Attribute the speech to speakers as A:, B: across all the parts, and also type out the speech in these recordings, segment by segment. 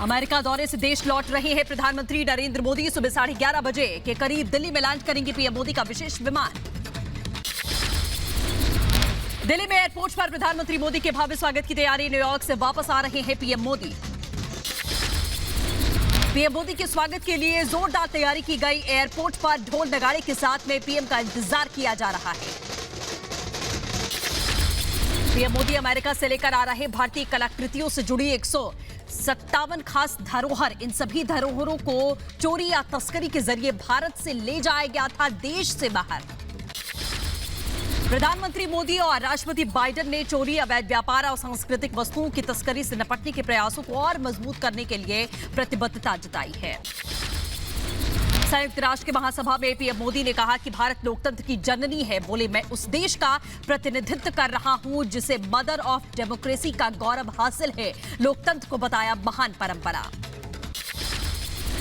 A: America दौरे से देश लौट रहे हैं प्रधानमंत्री नरेंद्र मोदी। सुबह 11:30 बजे के करीब दिल्ली में लैंड करेंगे पीएम मोदी का विशेष विमान। दिल्ली में एयरपोर्ट पर प्रधानमंत्री मोदी के भव्य स्वागत की तैयारी। न्यूयॉर्क से वापस आ रहे हैं पीएम मोदी। पीएम मोदी के स्वागत के लिए जोरदार तैयारी की गई। एयरपोर्ट पर ढोल नगाड़े के साथ में पीएम का इंतजार किया जा रहा है। पीएम मोदी अमेरिका से लेकर आ रहे भारतीय कलाकृतियों से जुड़ी 157 खास धरोहर। इन सभी धरोहरों को चोरी या तस्करी के जरिए भारत से ले जाया गया था देश से बाहर। प्रधानमंत्री मोदी और राष्ट्रपति बाइडेन ने चोरी, अवैध व्यापार और सांस्कृतिक वस्तुओं की तस्करी से निपटने के प्रयासों को और मजबूत करने के लिए प्रतिबद्धता जताई है। संयुक्त राष्ट्र के महासभा में पीएम मोदी ने कहा कि भारत लोकतंत्र की जननी है। बोले, मैं उस देश का प्रतिनिधित्व कर रहा हूं जिसे मदर ऑफ डेमोक्रेसी का गौरव हासिल है। लोकतंत्र को बताया महान परंपरा।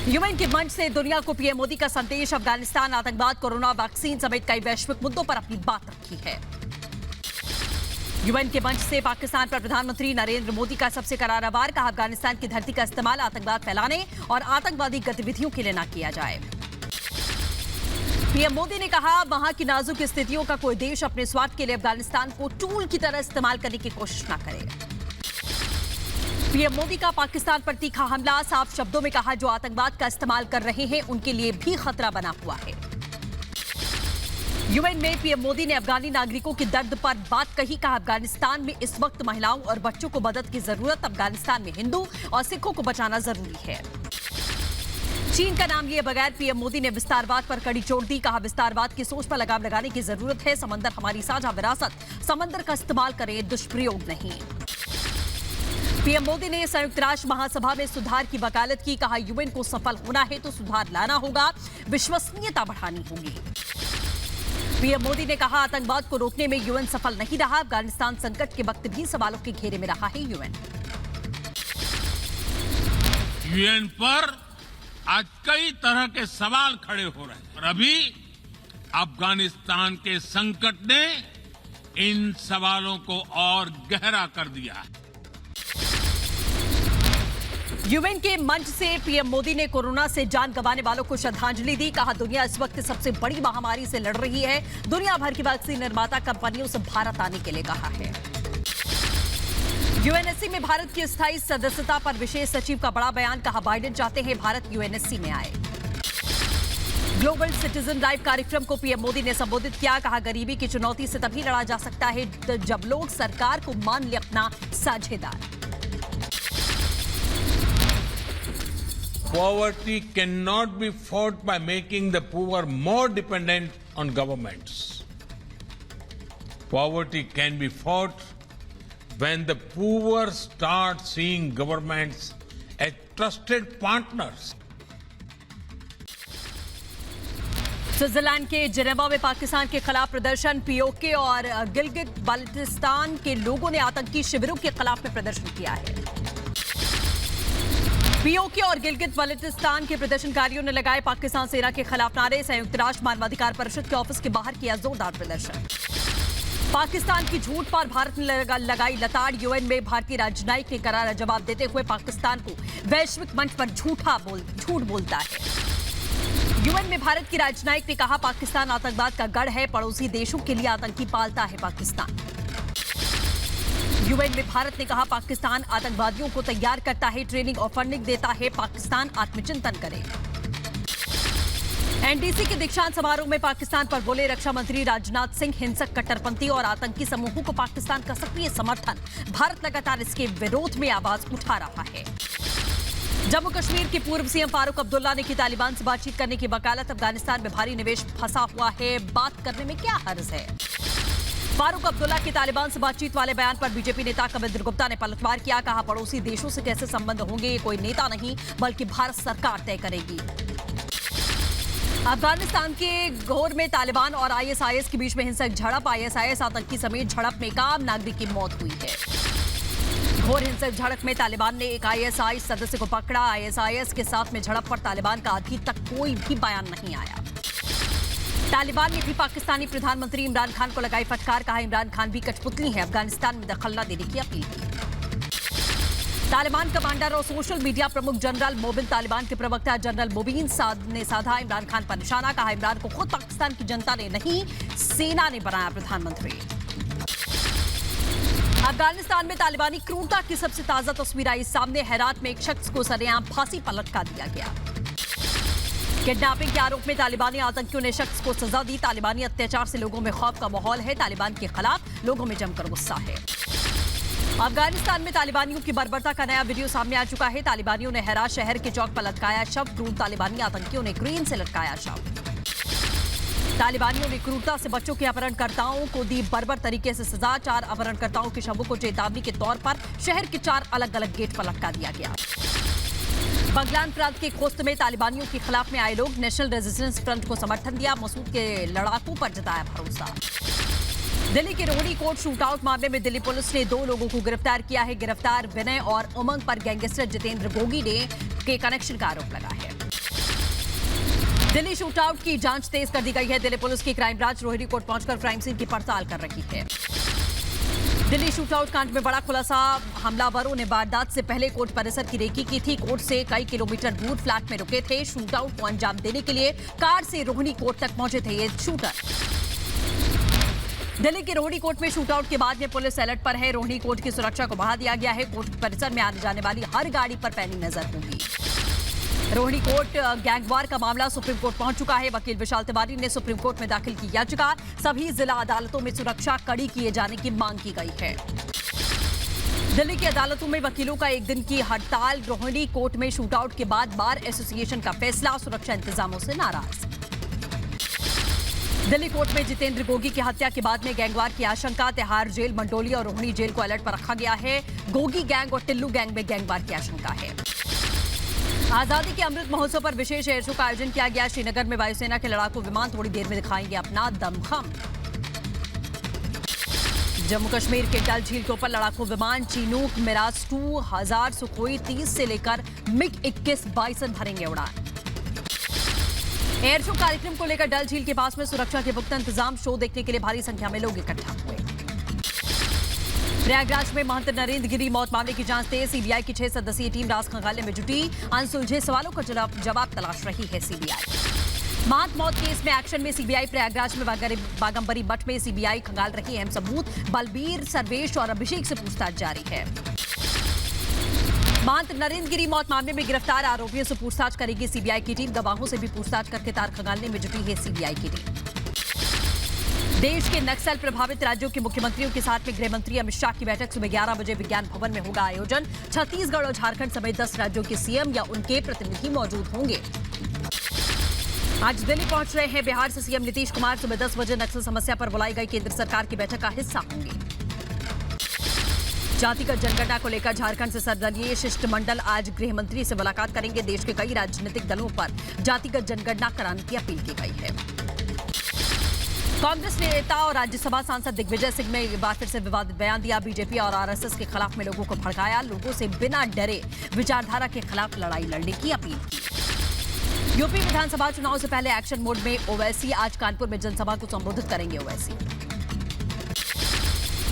A: यूएन के मंच से दुनिया को पीएम मोदी का संदेश। अफगानिस्तान, आतंकवाद, कोरोना वैक्सीन समेत कई वैश्विक मुद्दों पर अपनी बात रखी है। यूएन के मंच से पाकिस्तान पर प्रधानमंत्री नरेंद्र मोदी का सबसे करारा वार। कहा, अफगानिस्तान की धरती का इस्तेमाल आतंकवाद फैलाने और आतंकवादी गतिविधियों के लिए न किया जाए। पीएम मोदी ने कहा, वहां की नाजुक स्थितियों का कोई देश अपने स्वार्थ के लिए अफगानिस्तान को टूल की तरह इस्तेमाल करने की कोशिश न करे। पीएम मोदी का पाकिस्तान पर तीखा हमला। साफ शब्दों में कहा, जो आतंकवाद का इस्तेमाल कर रहे हैं उनके लिए भी खतरा बना हुआ है। यूएन में पीएम मोदी ने अफगानी नागरिकों के दर्द पर बात कही। कहा, अफगानिस्तान में इस वक्त महिलाओं और बच्चों को मदद की जरूरत। अफगानिस्तान में हिंदू और सिखों को बचाना जरूरी है। चीन का नाम लिए बगैर पीएम मोदी ने विस्तारवाद पर कड़ी चोट दी। कहा, विस्तारवाद की सोच पर लगाम लगाने की जरूरत है। समंदर हमारी साझा विरासत, समंदर का इस्तेमाल करें, दुष्प्रयोग नहीं। पीएम मोदी ने संयुक्त राष्ट्र महासभा में सुधार की वकालत की। कहा, यूएन को सफल होना है तो सुधार लाना होगा, विश्वसनीयता बढ़ानी होगी। पीएम मोदी ने कहा, आतंकवाद को रोकने में यूएन सफल नहीं रहा। अफगानिस्तान संकट के वक्त भी सवालों के घेरे में रहा है यूएन।
B: यूएन पर आज कई तरह के सवाल खड़े हो रहे हैं और अभी अफगानिस्तान के संकट ने इन सवालों को और गहरा कर दिया है।
A: यूएन के मंच से पीएम मोदी ने कोरोना से जान गंवाने वालों को श्रद्धांजलि दी। कहा, दुनिया इस वक्त सबसे बड़ी महामारी से लड़ रही है। दुनिया भर की वैक्सीन निर्माता कंपनियों से भारत आने के लिए कहा है। यूएनएससी में भारत की स्थायी सदस्यता पर विशेष सचिव का बड़ा बयान। कहा, बाइडेन चाहते हैं भारत यूएनएससी में आए। ग्लोबल सिटीजन लाइव कार्यक्रम को पीएम मोदी ने संबोधित किया। कहा, गरीबी की चुनौती से तभी लड़ा जा सकता है जब लोग सरकार को मान ले अपना साझेदार।
B: Poverty cannot be fought by making the poor more dependent on governments. Poverty can be fought when the poor start seeing governments as trusted partners.
A: Switzerland के जेनेवा में पाकिस्तान के खिलाफ प्रदर्शन। पीओके और गिलगित बाल्टिस्तान के लोगों ने आतंकी शिविरों के खिलाफ में प्रदर्शन किया है। पीओके और गिलगित बाल्टिस्तान के प्रदर्शनकारियों ने लगाए पाकिस्तान सेना के खिलाफ नारे। संयुक्त राष्ट्र मानवाधिकार परिषद के ऑफिस के बाहर किया जोरदार प्रदर्शन। पाकिस्तान की झूठ पर भारत ने लगाई लताड़। यूएन में भारतीय राजनयिक ने करारा जवाब देते हुए पाकिस्तान को वैश्विक मंच पर झूठ बोलता है। यूएन में भारत की राजनयिक ने कहा, पाकिस्तान आतंकवाद का गढ़ है, पड़ोसी देशों के लिए आतंकी पालता है पाकिस्तान। यूएन में भारत ने कहा, पाकिस्तान आतंकवादियों को तैयार करता है, ट्रेनिंग और फंडिंग देता है, पाकिस्तान आत्मचिंतन करे। एनडीसी के दीक्षांत समारोह में पाकिस्तान पर बोले रक्षा मंत्री राजनाथ सिंह, हिंसक, कट्टरपंथी और आतंकी समूहों को पाकिस्तान का सक्रिय समर्थन। भारत लगातार इसके विरोध में आवाज उठा रहा है। जम्मू कश्मीर के पूर्व सीएम फारूक अब्दुल्ला ने की तालिबान से बातचीत करने की वकालत। अफगानिस्तान में भारी निवेश फंसा हुआ है, बात करने में क्या हर्ज है। फारूक अब्दुल्ला के तालिबान से बातचीत वाले बयान पर बीजेपी नेता कविंद्र गुप्ता ने पलटवार किया। कहा, पड़ोसी देशों से कैसे संबंध होंगे ये कोई नेता नहीं बल्कि भारत सरकार तय करेगी। अफगानिस्तान के घोर में तालिबान और आईएसआईएस के बीच में हिंसक झड़प। आईएसआईएस आतंकी समेत झड़प में एक आम नागरिक की मौत हुई है। घोर हिंसक झड़प में तालिबान ने एक आईएसआई सदस्य को पकड़ा। आईएसआईएस के साथ में झड़प पर तालिबान का अभी तक कोई भी बयान नहीं आया। तालिबान ने भी पाकिस्तानी प्रधानमंत्री इमरान खान को लगाई फटकार। कहा, इमरान खान भी कठपुतली है, अफगानिस्तान में दखल न देने की अपील की। तालिबान कमांडर और सोशल मीडिया प्रमुख जनरल मोबिन तालिबान के प्रवक्ता जनरल मोबिन ने साधा इमरान खान पर निशाना। कहा, इमरान को खुद पाकिस्तान की जनता ने नहीं, सेना ने बनाया प्रधानमंत्री। अफगानिस्तान में तालिबानी क्रूरता की सबसे ताजा तस्वीर आई सामने। हेरात में एक शख्स को सरेआम फांसी पर लटका दिया गया। किडनैपिंग के आरोप में तालिबानी आतंकियों ने शख्स को सजा दी। तालिबानी अत्याचार से लोगों में खौफ का माहौल है। तालिबान के खिलाफ लोगों में जमकर गुस्सा है। अफगानिस्तान में तालिबानियों की बर्बरता का नया वीडियो सामने आ चुका है। तालिबानियों ने हेरात शहर के चौक पर लटकाया शव। क्रूर तालिबानी आतंकियों ने क्रेन से लटकाया शव। तालिबानियों ने क्रूरता से बच्चों के अपहरणकर्ताओं को दी बर्बर तरीके से सजा। 4 अपहरणकर्ताओं के शवों को चेतावनी के तौर पर शहर के 4 अलग अलग गेट पर लटका दिया गया। बगलान प्रांत के खोस्त में तालिबानियों के खिलाफ में आए लोग नेशनल रेजिस्टेंस फ्रंट को समर्थन दिया। मसूद के लड़ाकों पर जताया भरोसा। दिल्ली के रोहिणी कोर्ट शूटआउट मामले में दिल्ली पुलिस ने 2 लोगों को गिरफ्तार किया है। गिरफ्तार विनय और उमंग पर गैंगस्टर जितेंद्र गोगी के कनेक्शन का आरोप लगा है। दिल्ली शूटआउट की जांच तेज कर दी गई है। दिल्ली पुलिस की क्राइम ब्रांच रोहिणी कोर्ट पहुंचकर क्राइम सीन की पड़ताल कर रही है। दिल्ली शूटआउट कांड में बड़ा खुलासा। हमलावरों ने वारदात से पहले कोर्ट परिसर की रेकी की थी। कोर्ट से कई किलोमीटर दूर फ्लैट में रुके थे। शूटआउट को अंजाम देने के लिए कार से रोहिणी कोर्ट तक पहुंचे थे ये शूटर। दिल्ली के रोहिणी कोर्ट में शूटआउट के बाद में पुलिस अलर्ट पर है। रोहिणी कोर्ट की सुरक्षा को बढ़ा दिया गया है। कोर्ट परिसर में आने जाने वाली हर गाड़ी पर पैनी नजर होगी। रोहिणी कोर्ट गैंगवार का मामला सुप्रीम कोर्ट पहुंच चुका है। वकील विशाल तिवारी ने सुप्रीम कोर्ट में दाखिल की याचिका। सभी जिला अदालतों में सुरक्षा कड़ी किए जाने की मांग की गई है। दिल्ली की अदालतों में वकीलों का 1 दिन की हड़ताल। रोहिणी कोर्ट में शूटआउट के बाद बार एसोसिएशन का फैसला। सुरक्षा इंतजामों से नाराज। दिल्ली कोर्ट में जितेंद्र गोगी की हत्या के बाद में गैंगवार की आशंका। तिहाड़ जेल, मंडोली और रोहिणी जेल को अलर्ट पर रखा गया है। गोगी गैंग और टिल्लू गैंग में गैंगवार की आशंका है। आजादी के अमृत महोत्सव पर विशेष एयर शो का आयोजन किया गया। श्रीनगर में वायुसेना के लड़ाकू विमान थोड़ी देर में दिखाएंगे अपना दमखम। जम्मू कश्मीर के डल झील के ऊपर लड़ाकू विमान चिनूक मिराज 2000 सुखोई 30 से लेकर मिग 21 बाइसन भरेंगे उड़ान। एयर शो कार्यक्रम को लेकर डल झील के पास में सुरक्षा के पुख्ता इंतजाम। शो देखने के लिए भारी संख्या में लोग इकट्ठा हुए। प्रयागराज में महंत नरेंद्र गिरी मौत मामले की जांच तेज। सीबीआई की 6 सदस्यीय टीम राज खंगालने में जुटी। अनसुलझे सवालों का जवाब तलाश रही है सीबीआई। महंत मौत केस में एक्शन में सीबीआई। प्रयागराज में बागंबरी मठ में सीबीआई खंगाल रही अहम सबूत। बलबीर, सर्वेश और अभिषेक से पूछताछ जारी है। महंत नरेंद्र गिरी मौत मामले में गिरफ्तार आरोपियों से पूछताछ करेगी सीबीआई की टीम। गवाहों से भी पूछताछ करके तार खंगालने में जुटी है सीबीआई की टीम। देश के नक्सल प्रभावित राज्यों के मुख्यमंत्रियों के साथ में गृह मंत्री अमित शाह की बैठक सुबह 11 बजे विज्ञान भवन में होगा आयोजन। छत्तीसगढ़ और झारखंड समेत 10 राज्यों के सीएम या उनके प्रतिनिधि मौजूद होंगे। आज दिल्ली पहुंच रहे हैं बिहार से सीएम नीतीश कुमार। सुबह 10 बजे नक्सल समस्या पर बुलाई गई केंद्र सरकार की बैठक का हिस्सा होंगे। जातिगत जनगणना को लेकर झारखंड से सर्वदलीय शिष्टमंडल आज गृह मंत्री से मुलाकात करेंगे। देश के कई राजनीतिक दलों पर जातिगत जनगणना कराने की अपील की गई है। कांग्रेस नेता और राज्यसभा सांसद दिग्विजय सिंह ने एक बार फिर से विवादित बयान दिया। बीजेपी और आरएसएस के खिलाफ में लोगों को भड़काया। लोगों से बिना डरे विचारधारा के खिलाफ लड़ाई लड़ने की अपील की। यूपी विधानसभा चुनाव से पहले एक्शन मोड में ओवैसी। आज कानपुर में जनसभा को संबोधित करेंगे ओवैसी।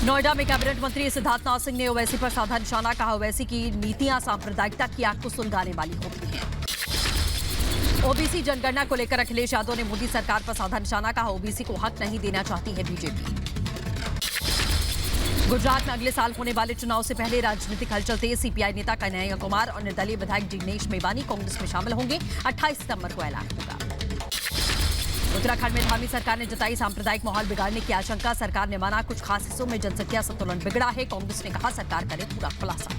A: नोएडा में कैबिनेट मंत्री सिद्धार्थनाथ सिंह ने ओवैसी पर साधा निशाना। कहा, ओवैसी की नीतियां सांप्रदायिकता की आग को सुलगाने वाली होती हैं। ओबीसी जनगणना को लेकर अखिलेश यादव ने मोदी सरकार पर साधा निशाना। कहा, ओबीसी को हक नहीं देना चाहती है बीजेपी। गुजरात में अगले साल होने वाले चुनाव से पहले राजनीतिक हलचल तेज। सीपीआई नेता कन्हैया कुमार और निर्दलीय विधायक जिग्नेश मेवानी कांग्रेस में शामिल होंगे। 28 सितंबर को ऐलान होगा। उत्तराखंड में धामी सरकार ने जताई सांप्रदायिक माहौल बिगाड़ने की आशंका। सरकार ने माना, कुछ खास हिस्सों में जनसंख्या संतुलन बिगड़ा है। कांग्रेस ने कहा, सरकार करे पूरा खुलासा।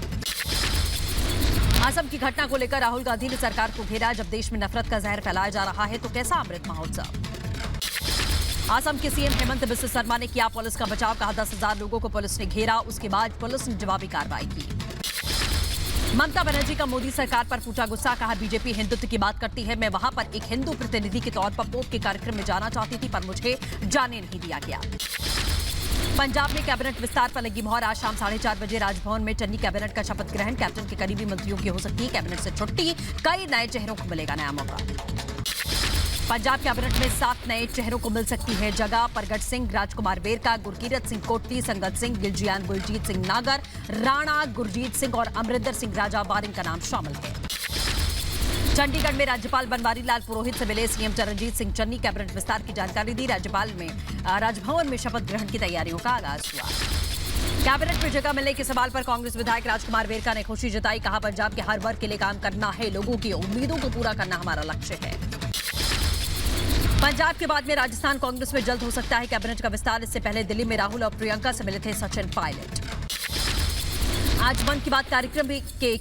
A: असम की घटना को लेकर राहुल गांधी ने सरकार को घेरा। जब देश में नफरत का जहर फैलाया जा रहा है तो कैसा अमृत महोत्सव। असम के सीएम हेमंत बिस्वा शर्मा ने किया पुलिस का बचाव। कहा, 10,000 लोगों को पुलिस ने घेरा। उसके बाद पुलिस ने जवाबी कार्रवाई की। ममता बनर्जी का मोदी सरकार पर फूटा गुस्सा। कहा, बीजेपी हिंदुत्व की बात करती है। मैं वहां पर एक हिंदू प्रतिनिधि के तौर पर पोप के कार्यक्रम में जाना चाहती थी, पर मुझे जाने नहीं दिया गया। पंजाब में कैबिनेट विस्तार पर लगी मोहर। आज शाम 4:30 बजे राजभवन में चन्नी कैबिनेट का शपथ ग्रहण। कैप्टन के करीबी मंत्रियों की हो सकती है कैबिनेट से छुट्टी। कई नए चेहरों को मिलेगा नया मौका। पंजाब कैबिनेट में 7 नए चेहरों को मिल सकती है जगह। परगट सिंह, राजकुमार वेरका, गुरकीरत सिंह कोटली, संगत सिंह, गिलजियान गुलजीत सिंह नागर, राणा गुरजीत सिंह और अमरिंदर सिंह राजा वारिन का नाम शामिल है। चंडीगढ़ में राज्यपाल बनवारी लाल पुरोहित से मिले सीएम चरणजीत सिंह चन्नी, कैबिनेट विस्तार की जानकारी दी। राजभवन में शपथ ग्रहण की तैयारियों का आगाज हुआ। कैबिनेट में जगह मिलने के सवाल पर कांग्रेस विधायक राजकुमार वेरका ने खुशी जताई। कहा, पंजाब के हर वर्ग के लिए काम करना है, लोगों की उम्मीदों को पूरा करना हमारा लक्ष्य है। पंजाब के बाद में राजस्थान कांग्रेस में जल्द हो सकता है कैबिनेट का विस्तार। इससे पहले दिल्ली में राहुल और प्रियंका से मिले थे सचिन पायलट। आज मन की बात कार्यक्रम के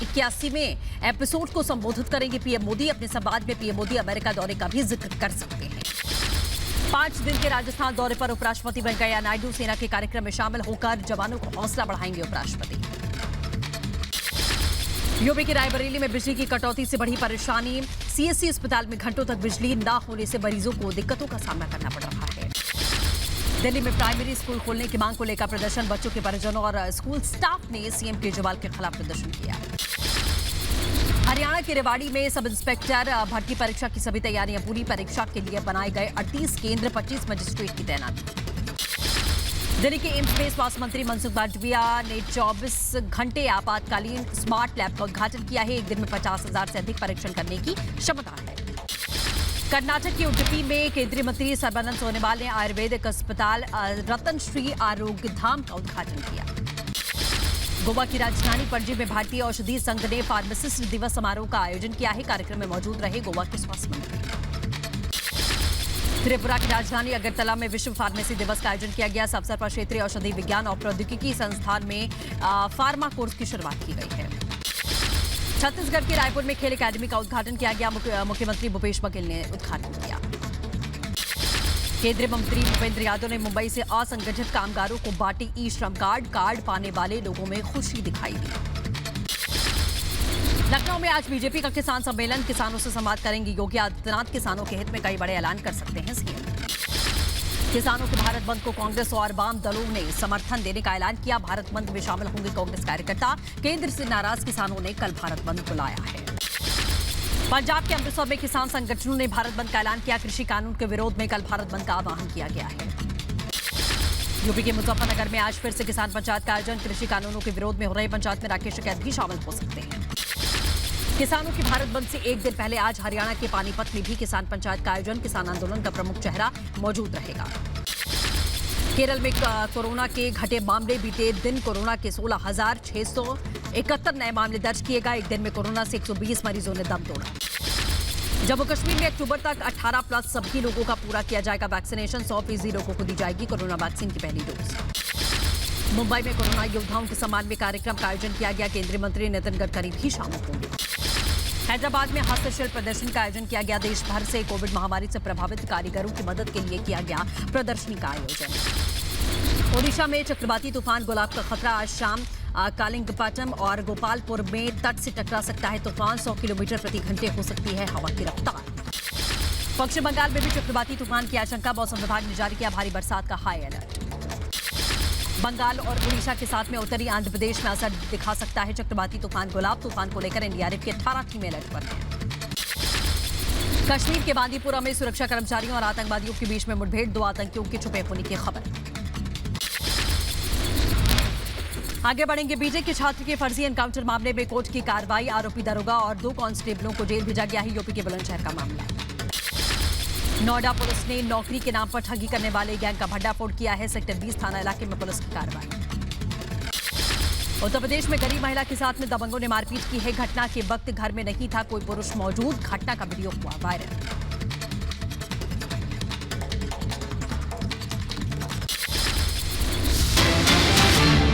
A: 81वें एपिसोड को संबोधित करेंगे पीएम मोदी। अपने संवाद में पीएम मोदी अमेरिका दौरे का भी जिक्र कर सकते हैं। 5 दिन के राजस्थान दौरे पर उपराष्ट्रपति वेंकैया नायडू सेना के कार्यक्रम में शामिल होकर जवानों को हौसला बढ़ाएंगे। उपराष्ट्रपति यूपी के रायबरेली में बिजली की कटौती से बढ़ी परेशानी। सीएससी अस्पताल में घंटों तक बिजली न होने से मरीजों को दिक्कतों का सामना करना पड़ रहा है। दिल्ली में प्राइमरी स्कूल खोलने की मांग को लेकर प्रदर्शन। बच्चों के परिजनों और स्कूल स्टाफ ने सीएम केजरीवाल के खिलाफ प्रदर्शन किया। हरियाणा के रेवाड़ी में सब इंस्पेक्टर भर्ती परीक्षा की सभी तैयारियां पूरी। परीक्षा के लिए बनाए गए 38 केंद्र, 25 मजिस्ट्रेट की तैनाती। दिल्ली के एम्स में स्वास्थ्य मंत्री मनसुख मांडविया ने 24 घंटे आपातकालीन स्मार्ट लैब का उद्घाटन किया है। एक दिन में 50,000 से अधिक परीक्षण करने की क्षमता है। कर्नाटक के उडुपी में केंद्रीय मंत्री सर्बानंद सोनोवाल ने आयुर्वेदिक अस्पताल रतनश्री आरोग्य धाम का उद्घाटन किया। गोवा की राजधानी पणजी में भारतीय औषधि संघ ने फार्मासिस्ट दिवस समारोह का आयोजन किया है। कार्यक्रम में मौजूद रहे गोवा के स्वास्थ्य मंत्री। त्रिपुरा की राजधानी अगरतला में विश्व फार्मेसी दिवस का आयोजन किया गया। इस अवसर पर क्षेत्रीय औषधि विज्ञान और प्रौद्योगिकी संस्थान में फार्मा कोर्स की शुरुआत की गई है। छत्तीसगढ़ के रायपुर में खेल एकेडमी का उद्घाटन किया गया। मुख्यमंत्री भूपेश बघेल ने उद्घाटन किया। केंद्रीय मंत्री भूपेंद्र यादव ने मुंबई से असंगठित कामगारों को बांटे ई श्रम कार्ड पाने वाले लोगों में खुशी दिखाई दी। लखनऊ में आज बीजेपी का किसान सम्मेलन। किसानों से संवाद करेंगे योगी आदित्यनाथ। किसानों के हित में कई बड़े ऐलान कर सकते हैं सीएम। किसानों के भारत बंद को कांग्रेस और वाम दलों ने समर्थन देने का ऐलान किया। भारत बंद में शामिल होंगे कांग्रेस कार्यकर्ता। केंद्र से नाराज किसानों ने कल भारत बंद बुलाया है। पंजाब के अमृतसर में किसान संगठनों ने भारत बंद का ऐलान किया। कृषि कानून के विरोध में कल भारत बंद का आह्वान किया गया है। यूपी के मुजफ्फरनगर में आज फिर से किसान पंचायत का आयोजन। कृषि कानूनों के विरोध में हो रही पंचायत में राकेश टिकैत भी शामिल हो सकते हैं। किसानों की भारत बंद से एक दिन पहले आज हरियाणा के पानीपत में भी किसान पंचायत का आयोजन। किसान आंदोलन का प्रमुख चेहरा मौजूद रहेगा। केरल में कोरोना के घटे मामले। बीते दिन कोरोना के 16,671 नए मामले दर्ज किए गए। एक दिन में कोरोना से 120 मरीजों ने दम तोड़ा। जम्मू कश्मीर में अक्टूबर तक 18+ सभी लोगों का पूरा किया जाएगा वैक्सीनेशन। 100% लोगों को दी जाएगी कोरोना वैक्सीन की पहली डोज। मुंबई में कोरोना योद्धाओं के सम्मान में कार्यक्रम का आयोजन किया गया। केंद्रीय मंत्री नितिन गडकरी भी शामिल होंगे। हैदराबाद में हस्तशिल्प प्रदर्शनी का आयोजन किया गया। देश भर से कोविड महामारी से प्रभावित कारीगरों की मदद के लिए किया गया प्रदर्शनी का आयोजन। ओडिशा में चक्रवाती तूफान गुलाब का खतरा। आज शाम कालिंगपट्टनम और गोपालपुर में तट से टकरा सकता है तूफान। 100 किलोमीटर प्रति घंटे हो सकती है हवा की रफ्तार। पश्चिम बंगाल में भी चक्रवाती तूफान की आशंका। मौसम विभाग ने जारी किया भारी बरसात का हाई अलर्ट। बंगाल और उड़ीसा के साथ में उत्तरी आंध्र प्रदेश में असर दिखा सकता है चक्रवाती तूफान गुलाब। तूफान को लेकर एनडीआरएफ की 18 टीमें अलर्ट पर हैं। कश्मीर के बांदीपुरा में सुरक्षा कर्मचारियों और आतंकवादियों के बीच में मुठभेड़। 2 आतंकियों के छुपे होने की खबर। आगे बढ़ेंगे। बीजे के छात्र के फर्जी एनकाउंटर मामले में कोर्ट की कार्रवाई। आरोपी दरोगा और 2 कांस्टेबलों को जेल भेजा गया है। यूपी के बुलंदशहर का मामला। नोएडा पुलिस ने नौकरी के नाम पर ठगी करने वाले गैंग का भंडाफोड़ किया है। सेक्टर 20 थाना इलाके में पुलिस की कार्रवाई। उत्तर प्रदेश में गरीब महिला के साथ में दबंगों ने मारपीट की है। घटना के वक्त घर में नहीं था कोई पुरुष मौजूद। घटना का वीडियो हुआ वायरल।